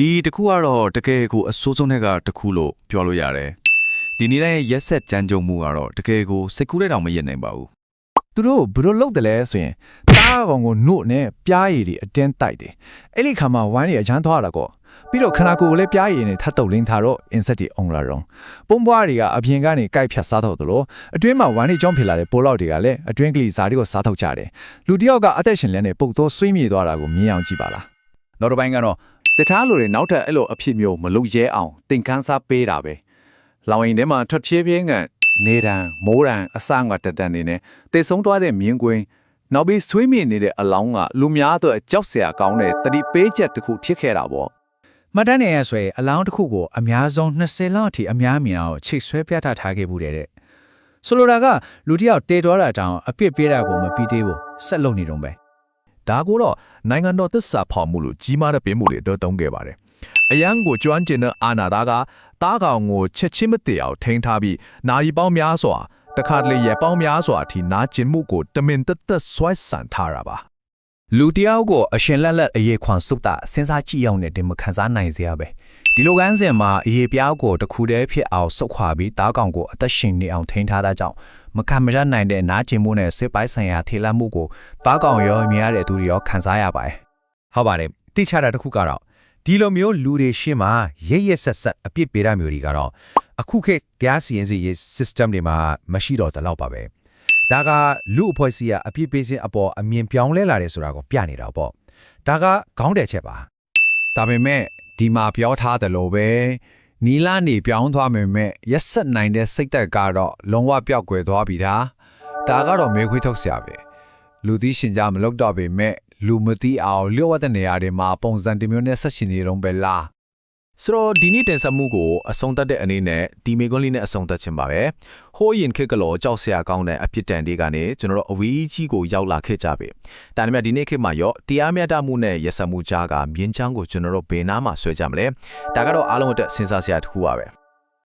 ဒီတခုကတော့တကယ်ကိုအဆိုးဆုံးတဲ့ကတခုလို့ပြောလို့ရတယ်ဒီနေ့တိုင်းရက်ဆက်ကြမ်းကြုတ်မှုကတော့တကယ်ကိုစိတ်ကူးတဲ့တောင်မရနိုင်ပါဘူးသူတို့ဘယ်လိုလုပ်တယ်လဲဆိုရင်တားကောင်ကိုနှုတ်နဲ့ပြားရည်တွေအတင်းတိုက်တယ်အဲ့ဒီခါမှာဝိုင်းတွေအချမ်းသွားတာကောပြီးတော့ခနာကိုလည်းပြားရည်နဲ့ထပ်တုပ်လင်းထားတော့ insect တွေအောင်လာတော့ပုံပွားတွေကအပြင်ကနေကြိုက်ဖြတ်စားတော့တယ်လို့အတွင်းမှာဝိုင်းတွေကြောင်းဖြစ်လာတဲ့ပိုးလောက်တွေကလည်းအတွင်းကလေးစားတွေကိုစားထုတ်ကြတယ်လူတစ်ယောက်ကအသက်ရှင်လက်နဲ့ပုတ်တော့ဆွေးမြေသွားတာကိုမြင်အောင်ကြည့်ပါလားနောက်တစ်ပိုင်းကတော့တခြားလူတွေနောက်ထပ်အဲ့လိုအဖြစ်မျိုးမလုပ်ရဲအောင်သင်ခန်းစားပေးတာပဲလောင်ရင်ထဲမှာထွက်ဖြည်းဖြည်းကနေတံမိုးတံအစငါတက်တန်နေနဲ့တေဆုံးသွားတဲ့မြင်းကွင်းနောက်ပြီးဆွေးမြေနေတဲ့အလောင်းကလူများတော့ကြောက်စရာကောင်းတဲ့တတိပေးချက်တစ်ခုဖြစ်ခဲ့တာပေါ့မှတ်တမ်းနေရဆိုရင်အလောင်းတစ်ခုကိုအများဆုံး20လောက်အထိအများမြင်အောင်ချိတ်ဆွဲပြသထားခဲ့မှုတဲ့ဆိုလိုတာကလူတစ်ယောက်တေတော်တာတောင်အပြစ်ပေးတာကိုမပြီးသေးဘူးဆက်လုပ်နေတော့ပဲဒါကိုတော့နိုင်ငံတော်သစ္စာဖော်မှုလို့ကြီးမားတဲ့ပေးမှုတွေတော့တုံးခဲ့ပါတယ်အရန်ကိုကျွမ်းကျင်တဲ့အာဏာသားကတားကောင်ကိုချက်ချင်းမတည်အောင်ထိန်းထားပြီးနာရီပေါင်းများစွာတခါတလေရပေါင်းများစွာအထိနာကျင်မှုကိုတမင်တက်တက်ဆွဲဆန်ထားတာပါလူတယောက်ကိုအရှင်လက်လက်အရေးခွန်စုတာစဉ်းစားကြည့်အောင်နဲ့ဒီမခံစားနိုင်စရာပဲဒီလိုကန်းစင်မှာအရေးပြားကိုတခုတည်းဖြစ်အောင်စုပ်ခွာပြီးတားကောင်ကိုအသက်ရှင်နေအောင်ထိန်းထားတာကြောင့်မခံမရနိုင်တဲ့နာကျင်မှုနဲ့စစ်ပိုင်းဆိုင်ရာထေလာမှုကိုတားကောင်ရောမြင်ရတဲ့သူတွေရောခံစားရပါတယ်ဟုတ်ပါတယ်တိကျတာတစ်ခုကတော့ဒီလိုမျိုးလူတွေရှင်းမှာရက်ဆက်ဆက်အပြစ်ပေးတာမျိုးတွေကတော့အခုခေတ် gas CNC system တွေမှာမရှိတော့တဲ့လောက်ပါပဲဒါကလူအဖွဲ့အစည်းကအပြစ်ပေးခြင်းအပေါ်အမြင်ပြောင်းလဲလာတယ်ဆိုတာကိုပြနေတာပေါ့ဒါကခေါင်းတဲ့ချက်ပါဒါပေမဲ့ဒီမှာပြောထားတယ်လို့ပဲနီလာနေပြောင်းသွားမယ်မဲ့ရက်ဆက်နိုင်တဲ့စိတ်သက်ကတော့လုံးဝပျောက်ကွယ်သွားပြီဒါကတော့မေခွေးထုတ်စရာပဲလူသိရှင်ကြမလုပ်တော့ပေမဲ့လူမသိအောင်လျှော့ဝတ်တဲ့နေရာတွေမှာပုံစံတစ်မျိုးနဲ့ဆက်ရှင်နေတော့ပဲလားဆိုတော့ဒီနေ့တင်ဆက်မှုကိုအဆုံးသတ်တဲ့အနေနဲ့ဒီမေကွန်းလေးနဲ့အဆုံးသတ်ခြင်းပါပဲဟိုးရင်ခေတ်ကလောကြောက်စရာကောင်းတဲ့အဖြစ်တန်တွေကနေကျွန်တော်တို့အဝေးကြီးကိုရောက်လာခဲ့ကြပြီဒါပေမဲ့ဒီနေ့ခေတ်မှာရောတရားမျှတမှုနဲ့ရစမှုကြားကမြင်းချောင်းကိုကျွန်တော်တို့ဘယ်နားမှာဆွဲကြမလဲဒါကတော့အားလုံးအတွက်စဉ်းစားစရာတစ်ခုပါပဲ